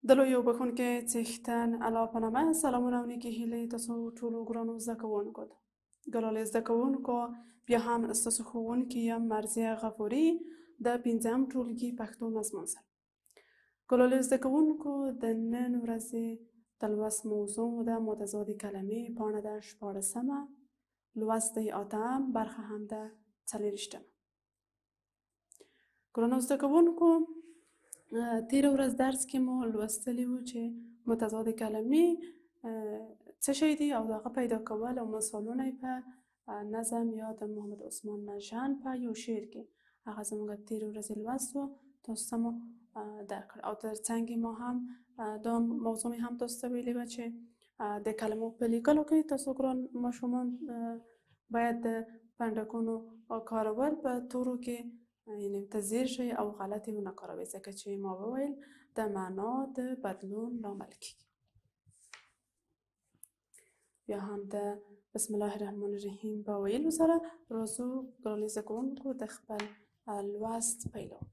د لویو بښونکي څښتن الله په نامه سلامونه او نیکې هیلې تاسو ټولو ګرانو زده کوونکو ته. ګلالي زده کوونکو، بیا هم ستاسو ښوونکي یم مرضیه غفوري د 5م ټولګي پښتو مضمون سره. ګلالي زده کوونکو، د نن ورځې د لوست موضوع د متضادې کلمې پاڼه ده 14مه، لوست دی 8م، برخه هم ده 40مه. ګرانو زده کوونکو، تیره ورځ درس کې مو لوستلي وو چې متضادې کلمې څه شی دي او د هغه پیدا کول او مثالونه یې په نظم یا د محمد عثمان نژاد په یو شعر کې هغه زموږ تیره ورځ لوست وو، تاسو ته مو درکړ. او ترڅنګ ما هم دا موضوع مې هم تاسو ته ویلې وه چې د کلمو په لیکلو کې تاسو ګران ماشومان باید د پنډکونو کارول په تورو کې یعنې تزیر شي او غلطې ونه کاروئ، ځکه چې ما وویل د معنا د بدلون لامل کیږي. بیا هم د بسم الله الرحمن الرحیم په ویلو سره راځو ګرانو زده کوونکو د خپل لوست پیلوو.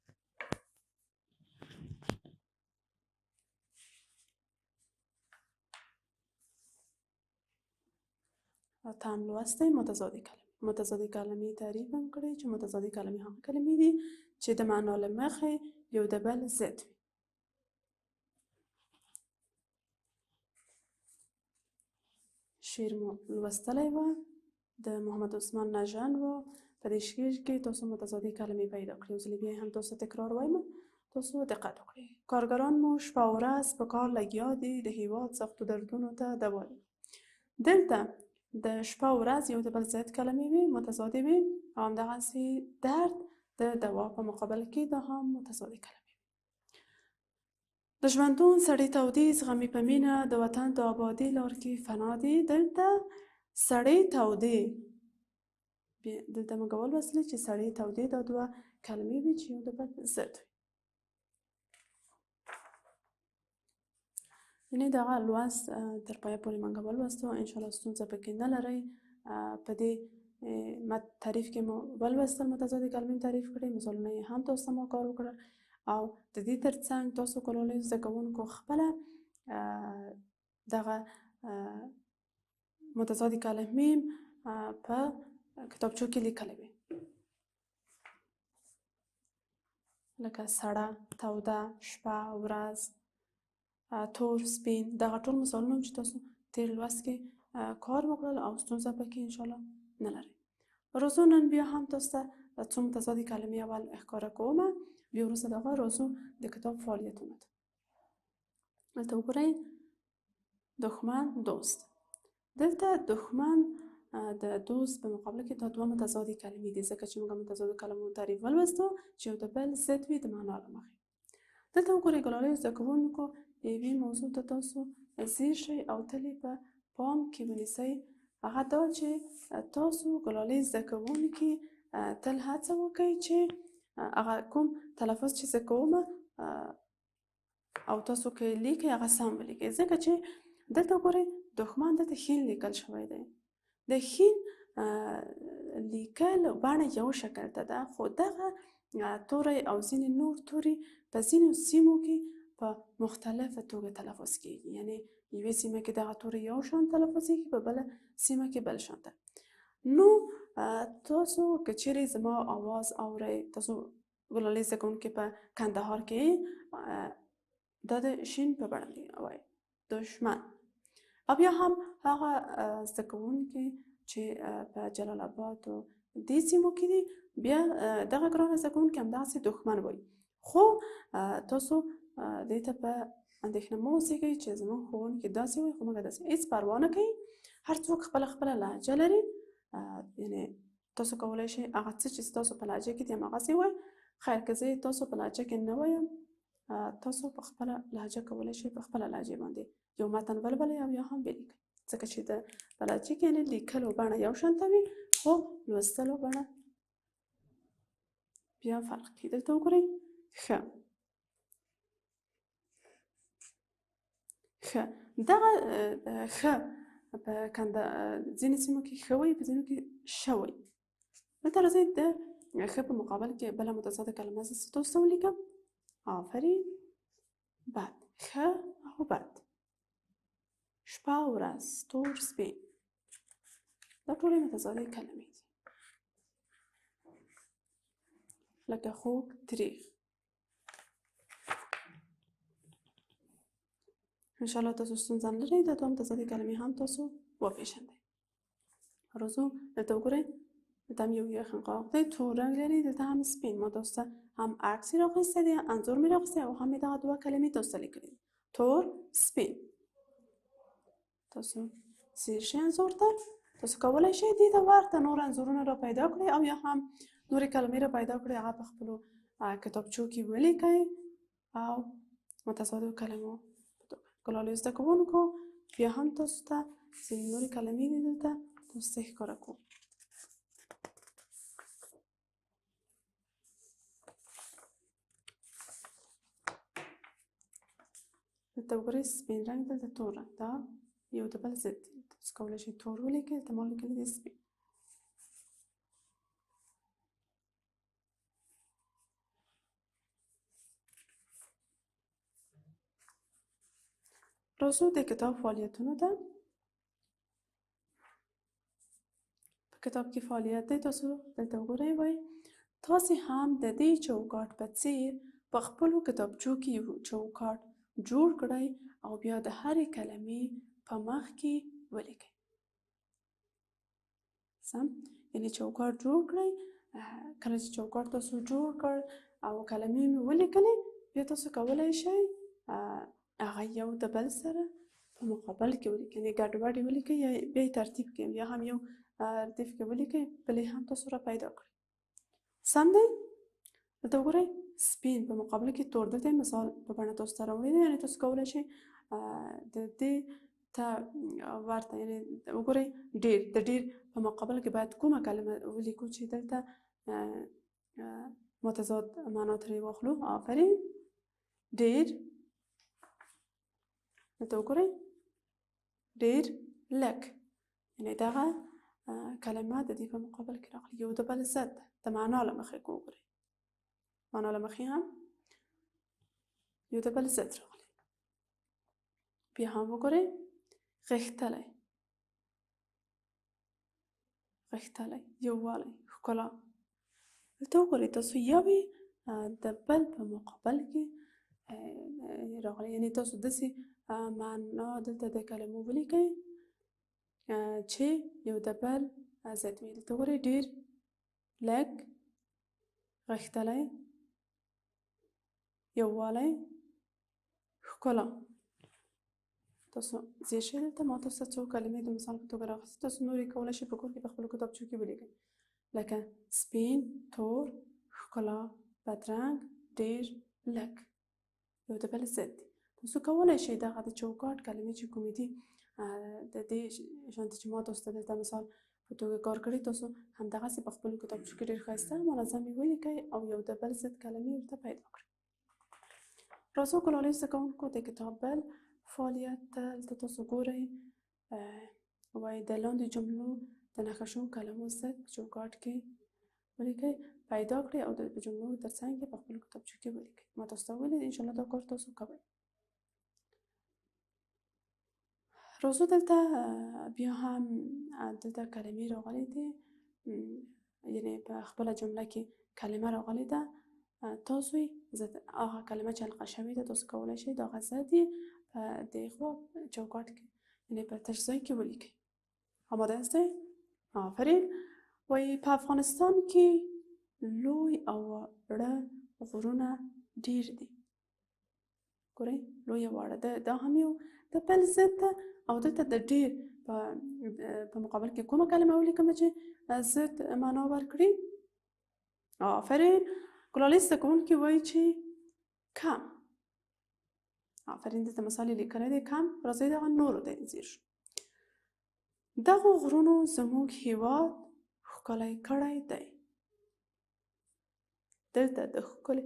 اتم لوست دی متضادې کلمې. متضادې کلمې تعریف هم کړی چې متضادې کلمې هغه کلمې دي چې د معنا له مخې یو د بل ضد وي. شعر مو لوستلی و، د محمد عثمان نژاد و. په دې شعر کې تاسو متضادې کلمې پیدا کړئ. اوس بیا هم تاسو تکرار وایم، تاسو دقت وکړئ. کارګران مو شپه او ورځ په کار لګیا دي، د هېواد سختو دردونو ته دوا دي. دلته د شپه او ورځ یو د بل ضد کلمې وي، متضادې وي، او همدغسې درد د دوا په مقابل کې دا هم متضادې کلمې. د ژوندون سړې تودې زغمي په مینه، د وطن د آبادۍ لار کې فنا دي. دلته سړې تودې، دلته موږ ولوستلې چې سړې تودې دا دوه کلمې وي چې یو د بل ضد وي. یعنې دغه لوست تر پایه پورې موږ ولوستو، انشاءالله ستونزه پکې نه لرئ. په دې تعریف کې مو ولوستل، متضادې کلمې تعریف کړئ، مثالونه یې هم تاسو ته ما کار وکړل، او د دې ترڅنګ تاسو ګلالي زده کوونکو خپله دغه متضادې کلمې په کتابچو کې لیکلی وي، لکه سړه، توده، شپه، ورځ، تور، سپین. دغه ټول مثالونه چې تاسو تیر لوست کې کار وکړل او ستونزه پکې انشاءالله نه لرئ. راځو نن بیا هم تاسو ته څو متضادې کلمې اول ښکاره کومه، بیا وروسته د هغه راځو د کتاب فعالیتونو ته. دلته وګورئ، دښمن، دوست. دلته دښمن د دوست په مقابل کې دا دوه متضادې کلمې دي، ځکه چې موږ متضادو کلمو تعریف ولوستو چې یو د بل ضد وي د معنا له مخې. دلته وګورئ ګلالي زده کوونکو، یوې موضوع ته تاسو ځیر شئ او تل یې په پام کې ونیسئ. هغه دا چې تاسو ګلالي زده کوونکي تل هڅه وکړئ چې هغه کوم تلفظ چې زه کوم او تاسو که لیکئ هغه سم ولیکئ، ځکه چې دلته وګورئ دښمن دلته ښین لیکل شوی دی. د ښین لیکل بڼه یو شکل ته ده، خو دغه توری او ځینې نور توري په ځینو سیمو کې په مختلفه توګه تلفظ کېږي. یعنې یوې سیمه کې دغه توری یو شان تلفظ کېږي، په بله سیمه کې بل شان ده. نو تاسو که چیرې زما آواز اورئ، تاسو ګلالي زده کوونکي په کندهار کې دا د شین په بڼه وایي، دشمن. او بیا هم هغه زده کوونکي چې په جلال آباد او دې سیمو کې دي، بیا دغه ګرانه زده کوونکي همدغسې دښمن وایي. خو تاسو دې ته په اندېښنه مه اوسېږئ چې زموږ ښوونکي داسې وایي، خو موږ داسې هېڅ پروا نه کوي. هر څوک خپله خپله لهجه لري، یعنې تاسو کولی شئ هغه څه چې ستاسو په لهجه کې دي هماغسې وایئ. خیر که زه تاسو په لهجه کې نه وایم، تاسو په خپله لهجه کولی شئ په خپله لهجې باندې یو متن ولولئ او یا هم ولیکئ، ځکه چې د په لهجه کې یعنې لیکلو بڼه یو شانته وي، خو لوستلو بڼه بیا فرق کوي. دلته وګورئ، ښه. ښه، دغه ښه په ځینې سیمو کې ښه وایي، په ځینو کې شه وایي. دلته راځئ د ښه په مقابل کې بله متضاده کلمه زه تاسو ته ولیکم. آفرین، بد. ښه او بد، شپه او ورځ، تور سپین، دا ټولې متضادې کلمې دي. لکه خوږ تریخ. انشاءالله تاسو ستونزه نه لرئ، دا دوه متضادې کلمې هم تاسو وپېژنئ. راځو دلته وګورئ، دلته هم یو یخنقاق دی، تور رنګ لري، دلته هم سپین. ما تاسو ته هم عکس یې راخیستی دی، انځور مې راخیستی او هم مې دغه دوه کلمې تاسو ته لیکلي دي، تور سپین. تاسو ځیر شئ انځور ته، تاسو کولی شئ دې ته ورته نور انځورونه را پیدا کړئ او یا هم نورې کلمې را پیدا کړئ، هغه په خپلو کتابچو کې ولیکئ او متضادو کلمو په توګه. ګلالي زده کوونکو بیا هم تاسو ته ځینې نورې کلمې دي دلته تاسو ته ښکاره کوم. دلته وګورئ سپین رنګ، دلته تور رنګ، دا یو د بل ضد دي. تاسو کولی شئ تور ولیکئ، دلته ما لیکلي دي سپین. راځو د کتاب فعالیتونو ته. په کتاب کې فعالیت دی، تاسو دلته وګورئ، وایي تاسې هم د دې چوکاټ په څیر په خپلو کتابچو کې یو چوکاټ جوړ کړئ او بیا د هرې کلمې په مخ کې ولیکئ. سم؟ یعنې چوکاټ جوړ کړئ. کله چې چوکاټ تاسو جوړ کړ او کلمې مې ولیکلې، بیا تاسو کولی شئ هغه یو د بل سره په مقابل کې ولیکئ، یعنې ګډوډ یې ولیکئ یا بیا یې ترتیب کړئ، یا هم یو ردیف کې ولیکئ، بل یې هم تاسو را پیدا کړئ. سم دی؟ دلته وګورئ سپین په مقابل کې تور. دلته مثال په بڼه تاسو ته راوړی دی، یعنې تاسو کولی شئ د دې ته ورته، یعنې وګورئ ډېر، د ډېر په مقابل کې باید کومه کلمه ولیکو چې دلته متضاد معنا ترې واخلو. آفرین، ډېر. دلته وګورئ ډېر لږ، یعنې دغه کلمه د دې په مقابل کې راغلي، یو د بل ضد ده. د معنا له مخې وګورئ، معنا له مخې هم یو د بل ضد راغلی. بیا هم وګورئ غښتلی، غښتلی، یووالی، ښکلا. دلته وګورئ تاسو یو د بل په مقابل کې راغلی، یعنې تاسو داسې معنا دلته د کلمو ولیکئ چې یو د بل ضد وي. دلته وګورئ ډېر لږ، غښتلی، یووالی، ښکلا. تاسو ځیر شئ دلته، ما تاسو ته څو کلمې د مثال په توګه راخیستې، تاسو نورې کولی شئ په کور کې په خپلو کتابچو کې ولیکئ، لکه سپین، تور، ښکلا، بدرنګ، ډېر لږ، یو د بل ضد دي. تاسو کولی شئ دغه د چوکاټ کلمې چې کومې دي د دې شانتې چې ما تاسو ته دلته مثال په توګه کار کړی، تاسو همدغسې په خپلو کتابچو کې ډېر ښایسته منظم یې ولیکئ او یو د بل ضد کلمې ورته پیدا کړئ. راځو ګلالۍ زده کوونکو د کتاب بل فعالیت ته. دلته تاسو ګورئ وایي د لاندې جملو د نښه شوو کلمو ضد په چوکاټ کې ولیکئ، پیدا کړئ او د جملو ترڅنګ یې په خپلو کتابچو کې ولیکئ. ما تاسو ته ویلي دي انشاءالله دا کار تاسو کوئ. راځو دلته بیا هم دلته کلمې راغلي دي، یعنې په خپله جمله کې کلمه راغلې ده، تاسو یې هغه کلمه چې حلقه شوې ده تاسو کولی شئ د هغه ضد یې په دې خوا چوکاټ کې، یعنې په تش ځای کې ولیکئ. آماده یاستئ؟ آفرین. وایي په افغانستان کې لوی او واړه غرونه ډېر دي. ګورئ لوی او واړه، دا هم یو د بل ضد ده او دلته د ډېر په مقابل کې کومه کلمه ولیکم چې ضد معنا ورکړي؟ آفرین. ګلالۍ زده کوونکي وایي چې کم. آفرین، دلته مثال یې لیکلی دی کم. راځئ دغه نورو ته یې ځیر شو. دغو غرونو زموږ هېواد ښکلی کړی دی. دلته د ښکلي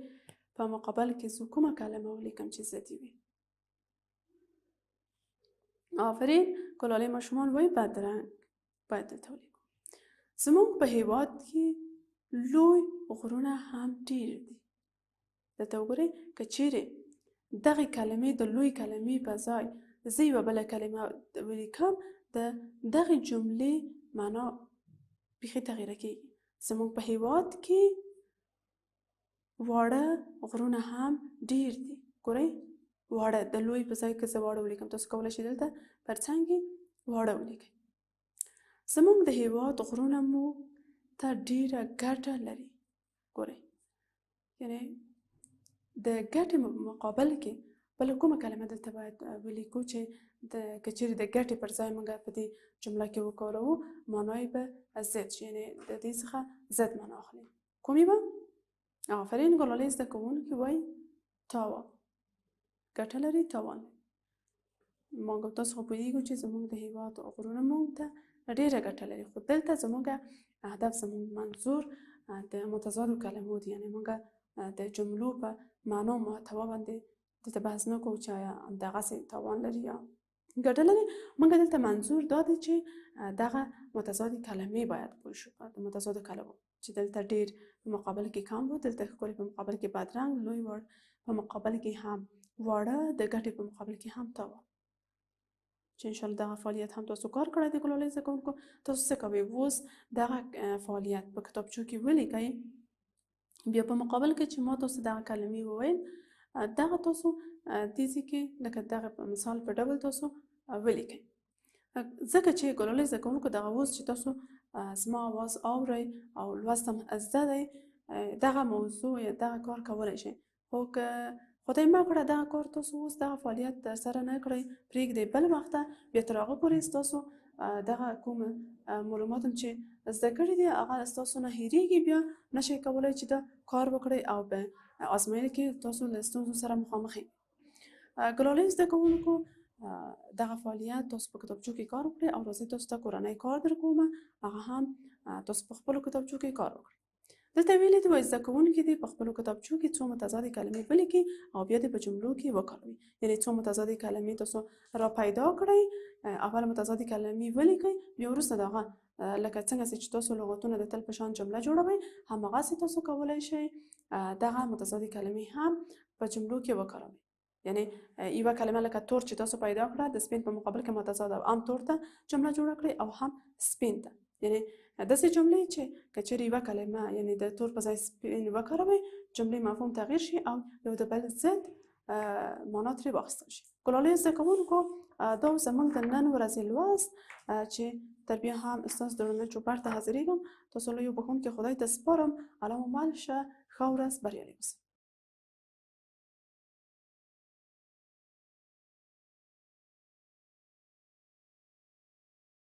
په مقابل کې زه کومه کلمه ولیکم چې ضد وي؟ آفرین. ګلالۍ ماشومان وایي بدرنګ. باید دلته ولیکو. زموږ په هېواد کې لوی غرونه هم ډېر دي. دلته وګورئ که چیرې دغه کلمې د لوی کلمې په ځای زه یوه بله کلمه ولیکم د دغې جملې معنا بیخي تغیره کېږي. زموږ په هېواد کې واړه غرونه هم ډېر دي. ګورئ واړه د لوی په ځای که زه واړه ولیکم، تاسو کولی شئ دلته پر څنګ یې واړه ولیکئ. زموږ د هېواد غرونه مو ته ډېره ګټه لري. ګورئ یعنې د ګټې مقابل کې بله کومه کلمه دلته باید ولیکو چې که چیرې د ګټې پر ځای موږ په دې جمله کې وکاروو معنا یې به ضد شي، یعنې د دې څخه ضد معنا اخلي. کومې به؟ آفرین ګلالۍ زده کوونکي وایي تاوان. ګټه لري تاوان لري. موږ تاسو خو پوهېږو چې زموږ د هېواد غرونه موږ ته ډېره ګټه لري، خو دلته زموږ هدف زموږ منظور د متضادو کلمو دي. یعنې موږ د جملو په معنا محتوا باندې دلته بحث نه کوو چې آیا دغسې تاوان لري یا ګټه لري. موږ دلته منظور دا دی چې دغه متضادې کلمې باید پوه شو. د متضادو کلمو چې دلته ډېر په مقابل کې کم و، دلته ښکلي په مقابل کې بدرنګ، لوی وړ په مقابل کې هم واړه، د ګټې په مقابل کې هم تاوان. چې انشاءالله دغه فعالیت هم تاسو کار کړی دی ګلالۍ زده کوونکو. تاسو څه کوئ؟ اوس دغه فعالیت په کتابچو کې ولیکئ. بیا په مقابل کې چې ما تاسو دغه کلمې وویل دغه تاسو دې ځای کې لکه دغه مثال په ډول تاسو ولیکئ. ځکه چې ګلالۍ زده کوونکو دغه اوس چې تاسو زما اواز اورئ او لوستم زده دی، دغه موضوع یا دغه کار کولی شئ. خو که خدای مه کړه دغه کار تاسو اوس دغه فعالیت ترسره نه کړئ، پرېږدئ بل وخته، بیا تر هغه پورې ستاسو دغه کوم معلومات هم چې زده کړي دي هغه ستاسو نه هېرېږي، بیا نشئ کولی چې دا کار وکړئ او په ازموینه کې تاسو له ستونزو سره مخامخ یئ. ګلالۍ زده کوونکو دغه فعالیت تاسو په کتابچو کې کار وکړئ او راځئ تاسو ته کورنی کار در کومه، هغه هم تاسو په خپلو کتابچو کې کار وکړئ. دلته ویلي دي وایي زده کوونکي دې په خپلو کتابچو کې څو متضادې کلمې ولیکي او بیا دې په جملو کې وکاروي. یعنې څو متضادې کلمې تاسو را پیدا کړئ، اول متضادې کلمې ولیکئ، بیا وروسته د هغه لکه څنګه چې تاسو لغتونه د تل په شان جمله جوړوئ، هماغسې تاسو کولی شئ دغه متضادې کلمې هم په جملو کې وکاروئ. یعنې یوه کلمه لکه تور چې تاسو پیدا کړه، د سپین په مقابل کې متضاد او هم تور ته جمله جوړه کړئ او هم سپین ته. یعنې داسې جملې چې که چیرې یوه کلمه یعنې د تور په ځای سپین وکاروئ، جملې مفهوم تغییر شي او یو د بل ضد معنا ترې واخیستل شي. ګلالۍ زده کوونکو دا زموږ د نن ورځې لوست چې تر بیا هم ستاسو درانه چوپړ ته حاضرېږم. تاسو له یو بښونکي خدای ته سپارم. الله مو مل شه. ښه ورځ، بریالي اوسئ.